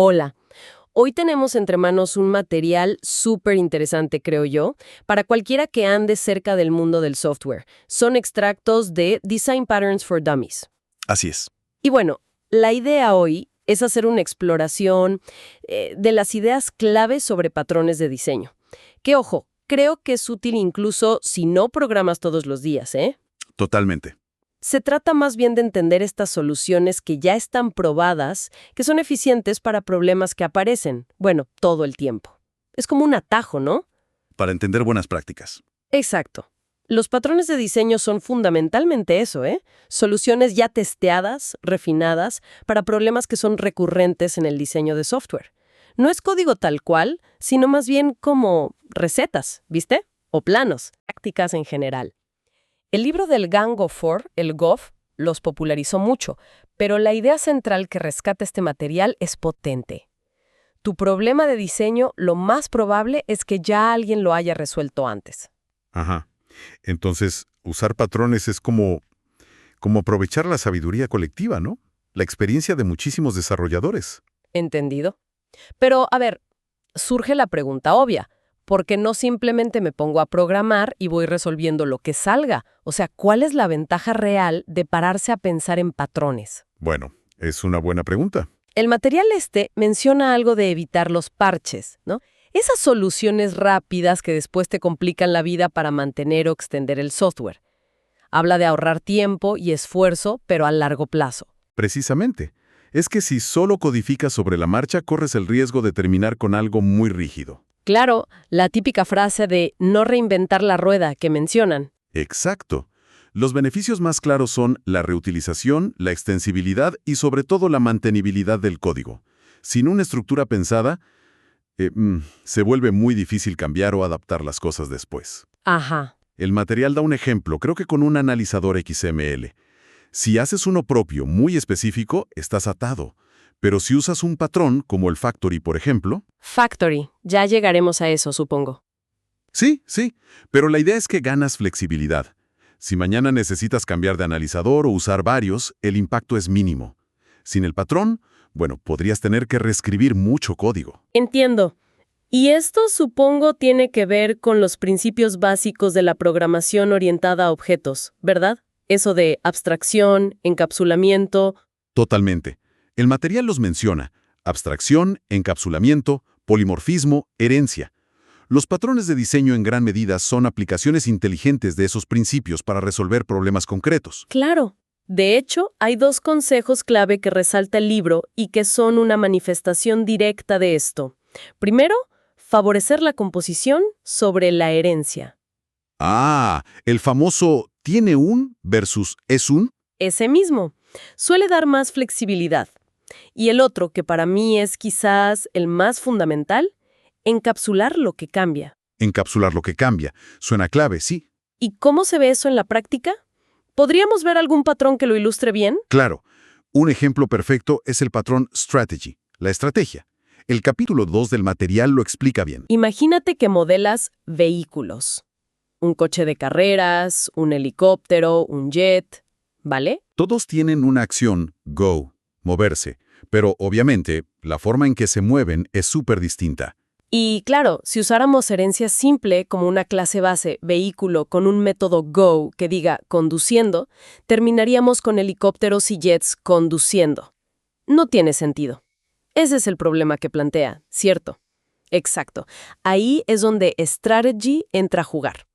Hola. Hoy tenemos entre manos un material súper interesante, creo yo, para cualquiera que ande cerca del mundo del software. Son extractos de Design Patterns for Dummies. Así es. Y bueno, la idea hoy es hacer una exploración de las ideas claves sobre patrones de diseño. Que, ojo, creo que es útil incluso si no programas todos los días, ¿eh? Totalmente. Se trata más bien de entender estas soluciones que ya están probadas, que son eficientes para problemas que aparecen, bueno, todo el tiempo. Es como un atajo, ¿no? Para entender buenas prácticas. Exacto. Los patrones de diseño son fundamentalmente eso, ¿eh? Soluciones ya testeadas, refinadas, para problemas que son recurrentes en el diseño de software. No es código tal cual, sino más bien como recetas, ¿viste? O planos, prácticas en general. El libro del Gang of Four, el GOF, los popularizó mucho, pero la idea central que rescata este material es potente. Tu problema de diseño, lo más probable es que ya alguien lo haya resuelto antes. Ajá. Entonces, usar patrones es como aprovechar la sabiduría colectiva, ¿no? La experiencia de muchísimos desarrolladores. ¿Entendido? Pero, a ver, surge la pregunta obvia. ¿Por qué no simplemente me pongo a programar y voy resolviendo lo que salga? O sea, ¿cuál es la ventaja real de pararse a pensar en patrones? Bueno, es una buena pregunta. El material menciona algo de evitar los parches, ¿no? Esas soluciones rápidas que después te complican la vida para mantener o extender el software. Habla de ahorrar tiempo y esfuerzo, pero a largo plazo. Precisamente. Es que si solo codificas sobre la marcha, corres el riesgo de terminar con algo muy rígido. Claro, la típica frase de no reinventar la rueda que mencionan. Exacto. Los beneficios más claros son la reutilización, la extensibilidad y sobre todo la mantenibilidad del código. Sin una estructura pensada, se vuelve muy difícil cambiar o adaptar las cosas después. Ajá. El material da un ejemplo, creo que con un analizador XML. Si haces uno propio, muy específico, estás atado. Pero si usas un patrón, como el Factory, por ejemplo... Factory. Ya llegaremos a eso, supongo. Sí, pero la idea es que ganas flexibilidad. Si mañana necesitas cambiar de analizador o usar varios, el impacto es mínimo. Sin el patrón, bueno, podrías tener que reescribir mucho código. Entiendo. Y esto, supongo, tiene que ver con los principios básicos de la programación orientada a objetos, ¿verdad? Eso de abstracción, encapsulamiento... Totalmente. El material los menciona: abstracción, encapsulamiento, polimorfismo, herencia. Los patrones de diseño en gran medida son aplicaciones inteligentes de esos principios para resolver problemas concretos. Claro. De hecho, hay dos consejos clave que resalta el libro y que son una manifestación directa de esto. Primero, favorecer la composición sobre la herencia. Ah, el famoso «tiene un» versus «es un». Ese mismo. Suele dar más flexibilidad. Y el otro, que para mí es quizás el más fundamental, encapsular lo que cambia. Encapsular lo que cambia. Suena clave, sí. ¿Y cómo se ve eso en la práctica? ¿Podríamos ver algún patrón que lo ilustre bien? Claro. Un ejemplo perfecto es el patrón Strategy, la estrategia. El capítulo 2 del material lo explica bien. Imagínate que modelas vehículos. Un coche de carreras, un helicóptero, un jet, ¿vale? Todos tienen una acción, go, moverse, pero obviamente la forma en que se mueven es súper distinta. Y claro, si usáramos herencia simple como una clase base vehículo con un método go que diga conduciendo, terminaríamos con helicópteros y jets conduciendo. No tiene sentido. Ese es el problema que plantea, ¿cierto? Exacto. Ahí es donde Strategy entra a jugar.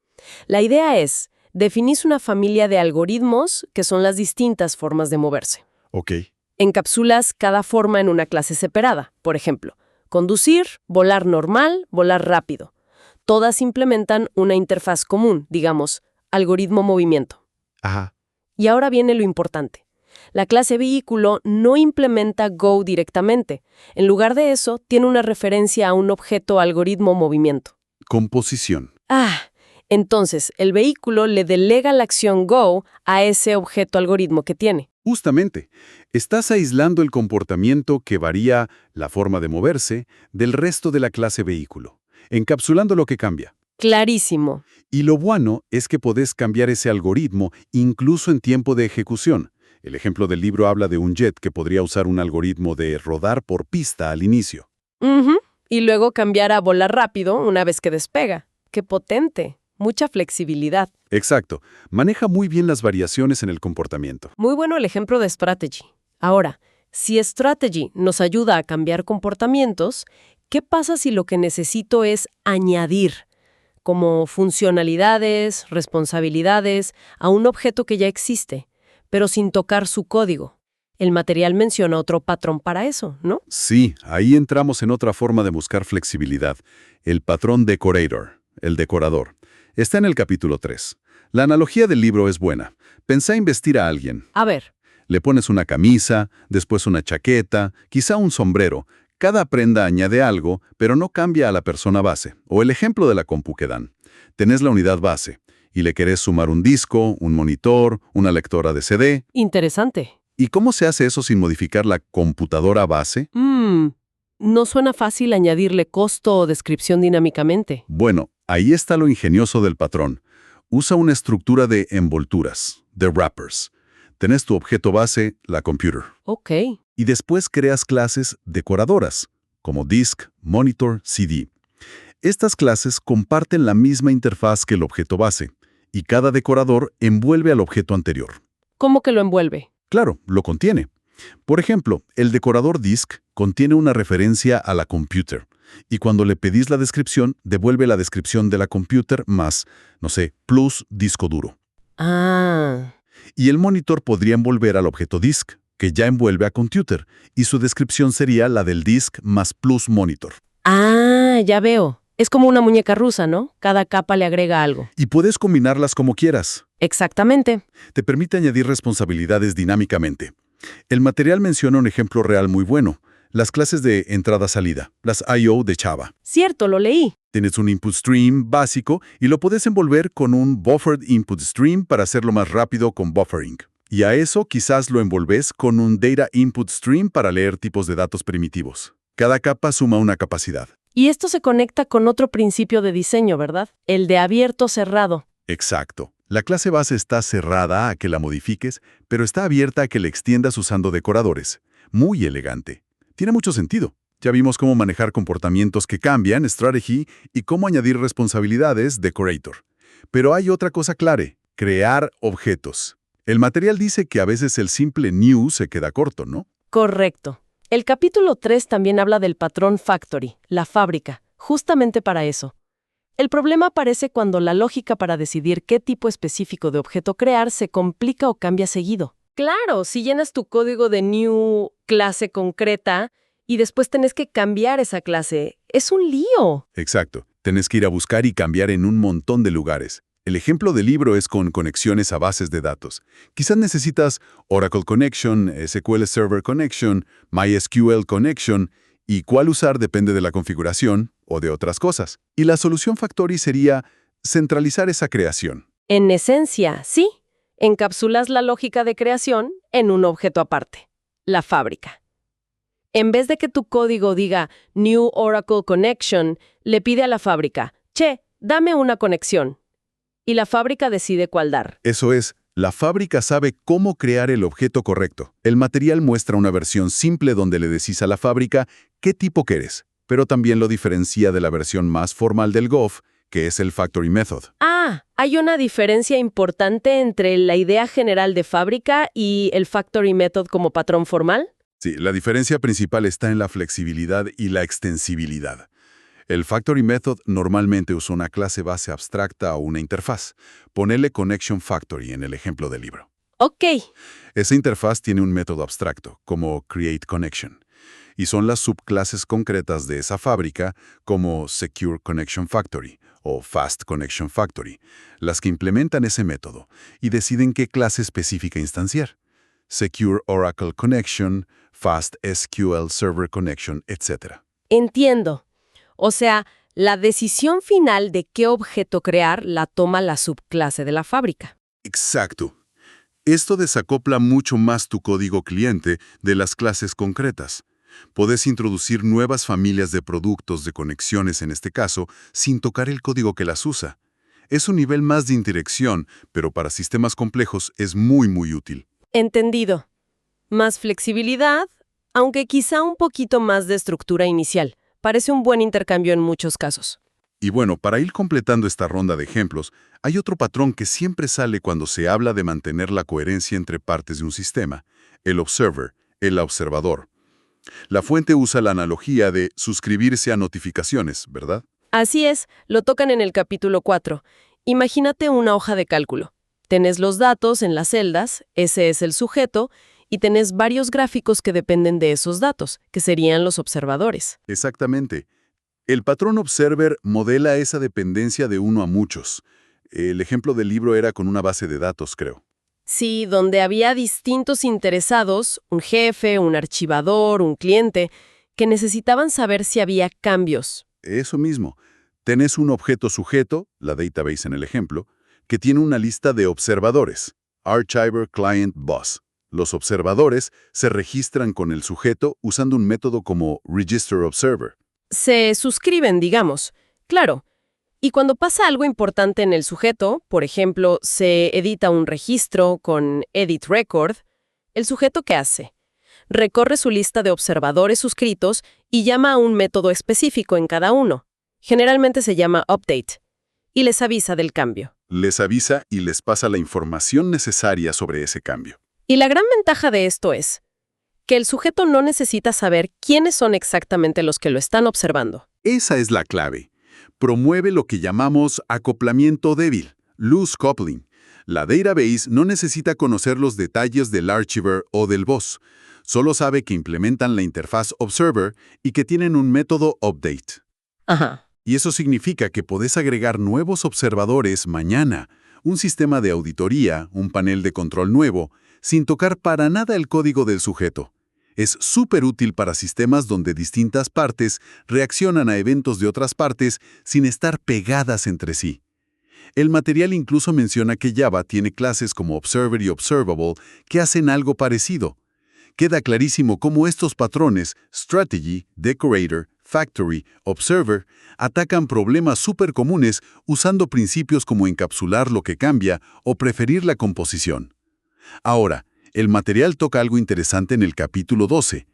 La idea es, definís una familia de algoritmos que son las distintas formas de moverse. Ok. Encapsulas cada forma en una clase separada, por ejemplo. Conducir, volar normal, volar rápido. Todas implementan una interfaz común, digamos, algoritmo-movimiento. Ajá. Y ahora viene lo importante. La clase vehículo no implementa Go directamente. En lugar de eso, tiene una referencia a un objeto algoritmo-movimiento. Composición. Entonces, el vehículo le delega la acción Go a ese objeto algoritmo que tiene. Justamente, estás aislando el comportamiento que varía la forma de moverse del resto de la clase vehículo, encapsulando lo que cambia. Clarísimo. Y lo bueno es que podés cambiar ese algoritmo incluso en tiempo de ejecución. El ejemplo del libro habla de un jet que podría usar un algoritmo de rodar por pista al inicio. Ujú. Y luego cambiar a volar rápido una vez que despega. ¡Qué potente! Mucha flexibilidad. Exacto. Maneja muy bien las variaciones en el comportamiento. Muy bueno el ejemplo de Strategy. Ahora, si Strategy nos ayuda a cambiar comportamientos, ¿qué pasa si lo que necesito es añadir, como funcionalidades, responsabilidades, a un objeto que ya existe, pero sin tocar su código? El material menciona otro patrón para eso, ¿no? Sí, ahí entramos en otra forma de buscar flexibilidad. El patrón decorator, el decorador. Está en el capítulo 3. La analogía del libro es buena. Pensá en vestir a alguien. A ver, Le pones una camisa, después una chaqueta, quizá un sombrero. Cada prenda añade algo, pero no cambia a la persona base. O el ejemplo de la compu que dan. Tenés la unidad base y le querés sumar un disco, un monitor, una lectora de CD. interesante. ¿Y cómo se hace eso sin modificar la computadora base? No suena fácil añadirle costo o descripción dinámicamente. Bueno, ahí está lo ingenioso del patrón. Usa una estructura de envolturas, de wrappers. Tenés tu objeto base, la computer. Ok. Y después creas clases decoradoras, como disk, monitor, CD. Estas clases comparten la misma interfaz que el objeto base, y cada decorador envuelve al objeto anterior. ¿Cómo que lo envuelve? Claro, lo contiene. Por ejemplo, el decorador disk contiene una referencia a la computer, y cuando le pedís la descripción, devuelve la descripción de la computer más, no sé, plus disco duro. Ah. Y el monitor podría envolver al objeto disk, que ya envuelve a computer, y su descripción sería la del disk más plus monitor. Ah, ya veo. Es como una muñeca rusa, ¿no? Cada capa le agrega algo. Y puedes combinarlas como quieras. Exactamente. Te permite añadir responsabilidades dinámicamente. El material menciona un ejemplo real muy bueno, las clases de entrada-salida, las I/O de Java. Cierto, lo leí. Tienes un input stream básico y lo puedes envolver con un buffered input stream para hacerlo más rápido con buffering. Y a eso quizás lo envolves con un data input stream para leer tipos de datos primitivos. Cada capa suma una capacidad. Y esto se conecta con otro principio de diseño, ¿verdad? El de abierto-cerrado. Exacto. La clase base está cerrada a que la modifiques, pero está abierta a que la extiendas usando decoradores. Muy elegante. Tiene mucho sentido. Ya vimos cómo manejar comportamientos que cambian, strategy, y cómo añadir responsabilidades, decorator. Pero hay otra cosa clave, crear objetos. El material dice que a veces el simple new se queda corto, ¿no? Correcto. El capítulo 3 también habla del patrón factory, la fábrica, justamente para eso. El problema aparece cuando la lógica para decidir qué tipo específico de objeto crear se complica o cambia seguido. Claro, si llenas tu código de new clase concreta y después tenés que cambiar esa clase, es un lío. Exacto. Tenés que ir a buscar y cambiar en un montón de lugares. El ejemplo del libro es con conexiones a bases de datos. Quizás necesitas Oracle Connection, SQL Server Connection, MySQL Connection, y cuál usar depende de la configuración o de otras cosas. Y la solución Factory sería centralizar esa creación. En esencia, sí, encapsulas la lógica de creación en un objeto aparte, la fábrica. En vez de que tu código diga New Oracle Connection, le pide a la fábrica, che, dame una conexión. Y la fábrica decide cuál dar. Eso es, la fábrica sabe cómo crear el objeto correcto. El material muestra una versión simple donde le decís a la fábrica qué tipo quieres, pero también lo diferencia de la versión más formal del GOF, que es el Factory Method. Ah, hay una diferencia importante entre la idea general de fábrica y el Factory Method como patrón formal. Sí, la diferencia principal está en la flexibilidad y la extensibilidad. El Factory Method normalmente usa una clase base abstracta o una interfaz. Ponele Connection Factory en el ejemplo del libro. Ok. Esa interfaz tiene un método abstracto, como Create Connection, y son las subclases concretas de esa fábrica, como Secure Connection Factory o Fast Connection Factory, las que implementan ese método y deciden qué clase específica instanciar. Secure Oracle Connection, Fast SQL Server Connection, etc. Entiendo. O sea, la decisión final de qué objeto crear la toma la subclase de la fábrica. Exacto. Esto desacopla mucho más tu código cliente de las clases concretas. Podés introducir nuevas familias de productos de conexiones en este caso, sin tocar el código que las usa. Es un nivel más de interacción, pero para sistemas complejos es muy útil. Entendido. Más flexibilidad, aunque quizá un poquito más de estructura inicial. Parece un buen intercambio en muchos casos. Y bueno, para ir completando esta ronda de ejemplos, hay otro patrón que siempre sale cuando se habla de mantener la coherencia entre partes de un sistema: el observer, el observador. La fuente usa la analogía de suscribirse a notificaciones, ¿verdad? Así es, lo tocan en el capítulo 4. Imagínate una hoja de cálculo. Tenés los datos en las celdas, ese es el sujeto, y tenés varios gráficos que dependen de esos datos, que serían los observadores. Exactamente. El patrón observer modela esa dependencia de uno a muchos. El ejemplo del libro era con una base de datos, creo. Sí, donde había distintos interesados, un jefe, un archivador, un cliente, que necesitaban saber si había cambios. Eso mismo. Tenés un objeto sujeto, la database en el ejemplo, que tiene una lista de observadores, Archiver Client Boss. Los observadores se registran con el sujeto usando un método como Register Observer. Se suscriben, digamos. Claro. Y cuando pasa algo importante en el sujeto, por ejemplo, se edita un registro con Edit Record, ¿el sujeto qué hace? Recorre su lista de observadores suscritos y llama a un método específico en cada uno. Generalmente se llama Update, y les avisa del cambio. Les avisa y les pasa la información necesaria sobre ese cambio. Y la gran ventaja de esto es que el sujeto no necesita saber quiénes son exactamente los que lo están observando. Esa es la clave. Promueve lo que llamamos acoplamiento débil, loose coupling. La database no necesita conocer los detalles del archiver o del boss. Solo sabe que implementan la interfaz observer y que tienen un método update. Ajá. Y eso significa que podés agregar nuevos observadores mañana, un sistema de auditoría, un panel de control nuevo, sin tocar para nada el código del sujeto. Es súper útil para sistemas donde distintas partes reaccionan a eventos de otras partes sin estar pegadas entre sí. El material incluso menciona que Java tiene clases como Observer y Observable que hacen algo parecido. Queda clarísimo cómo estos patrones, Strategy, Decorator, Factory, Observer, atacan problemas súper comunes usando principios como encapsular lo que cambia o preferir la composición. Ahora, el material toca algo interesante en el capítulo 12,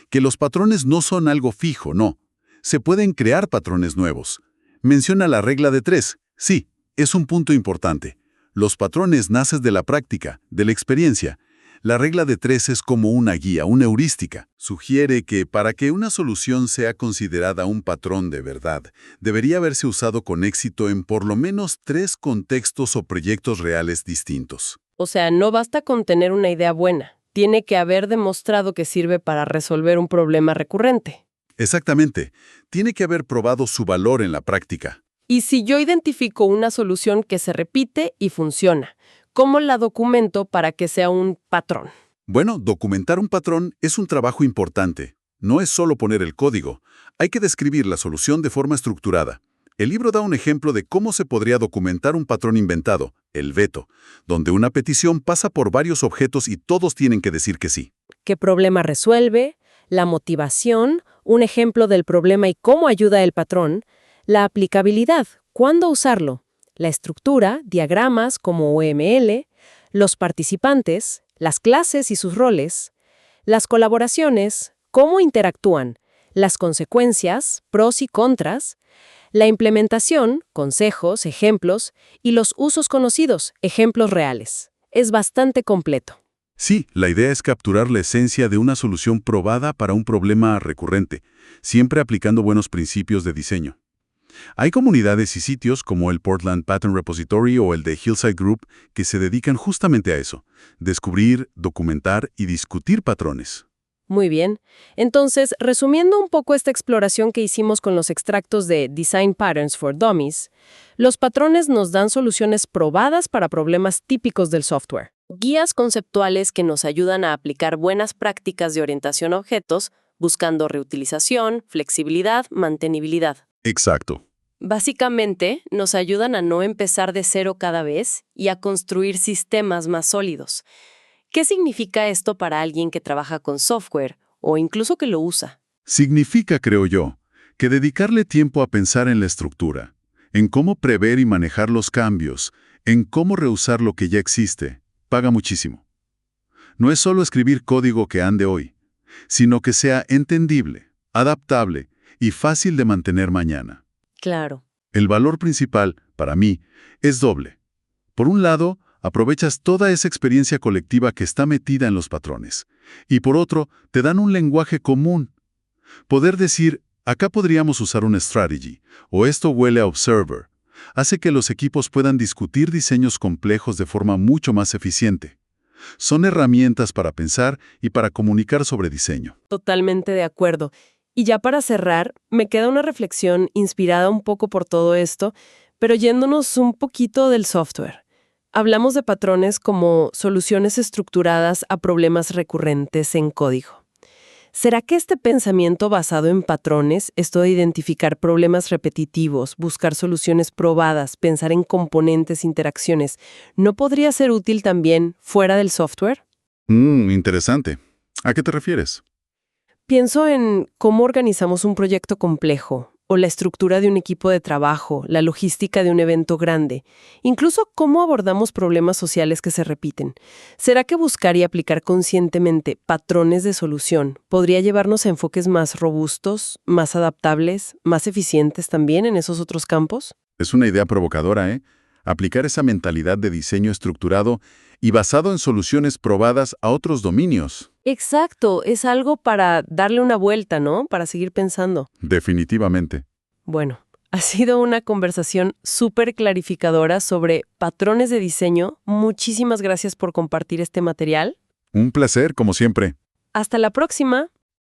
que los patrones no son algo fijo, no. Se pueden crear patrones nuevos. Menciona la regla de 3. Sí, es un punto importante. Los patrones nacen de la práctica, de la experiencia. La regla de 3 es como una guía, una heurística. Sugiere que para que una solución sea considerada un patrón de verdad, debería haberse usado con éxito en por lo menos 3 contextos o proyectos reales distintos. O sea, no basta con tener una idea buena. Tiene que haber demostrado que sirve para resolver un problema recurrente. Exactamente. Tiene que haber probado su valor en la práctica. Y si yo identifico una solución que se repite y funciona, ¿cómo la documento para que sea un patrón? Bueno, documentar un patrón es un trabajo importante. No es solo poner el código. Hay que describir la solución de forma estructurada. El libro da un ejemplo de cómo se podría documentar un patrón inventado, el veto, donde una petición pasa por varios objetos y todos tienen que decir que sí. ¿Qué problema resuelve? La motivación, un ejemplo del problema y cómo ayuda el patrón. La aplicabilidad, cuándo usarlo. La estructura, diagramas como UML. Los participantes, las clases y sus roles. Las colaboraciones, cómo interactúan. Las consecuencias, pros y contras. La implementación, consejos, ejemplos, y los usos conocidos, ejemplos reales. Es bastante completo. Sí, la idea es capturar la esencia de una solución probada para un problema recurrente, siempre aplicando buenos principios de diseño. Hay comunidades y sitios como el Portland Pattern Repository o el de Hillside Group que se dedican justamente a eso, descubrir, documentar y discutir patrones. Muy bien. Entonces, resumiendo un poco esta exploración que hicimos con los extractos de Design Patterns for Dummies, los patrones nos dan soluciones probadas para problemas típicos del software. Guías conceptuales que nos ayudan a aplicar buenas prácticas de orientación a objetos, buscando reutilización, flexibilidad, mantenibilidad. Exacto. Básicamente, nos ayudan a no empezar de cero cada vez y a construir sistemas más sólidos. ¿Qué significa esto para alguien que trabaja con software o incluso que lo usa? Significa, creo yo, que dedicarle tiempo a pensar en la estructura, en cómo prever y manejar los cambios, en cómo reusar lo que ya existe, paga muchísimo. no es solo escribir código que ande hoy, sino que sea entendible, adaptable y fácil de mantener mañana. Claro. El valor principal, para mí, es doble. Por un lado, aprovechas toda esa experiencia colectiva que está metida en los patrones. Y por otro, te dan un lenguaje común. Poder decir, acá podríamos usar un strategy, o esto huele a observer, hace que los equipos puedan discutir diseños complejos de forma mucho más eficiente. Son herramientas para pensar y para comunicar sobre diseño. Totalmente de acuerdo. Y ya para cerrar, me queda una reflexión inspirada un poco por todo esto, pero yéndonos un poquito del software. Hablamos de patrones como soluciones estructuradas a problemas recurrentes en código. ¿Será que este pensamiento basado en patrones, esto de identificar problemas repetitivos, buscar soluciones probadas, pensar en componentes, interacciones, no podría ser útil también fuera del software? Interesante. ¿A qué te refieres? Pienso en cómo organizamos un proyecto complejo, o la estructura de un equipo de trabajo, la logística de un evento grande, incluso cómo abordamos problemas sociales que se repiten. ¿Será que buscar y aplicar conscientemente patrones de solución podría llevarnos a enfoques más robustos, más adaptables, más eficientes también en esos otros campos? Es una idea provocadora, ¿eh? Aplicar esa mentalidad de diseño estructurado y basado en soluciones probadas a otros dominios. Exacto, es algo para darle una vuelta, ¿no? Para seguir pensando. Definitivamente. Bueno, ha sido una conversación súper clarificadora sobre patrones de diseño. Muchísimas gracias por compartir este material. Un placer, como siempre. Hasta la próxima.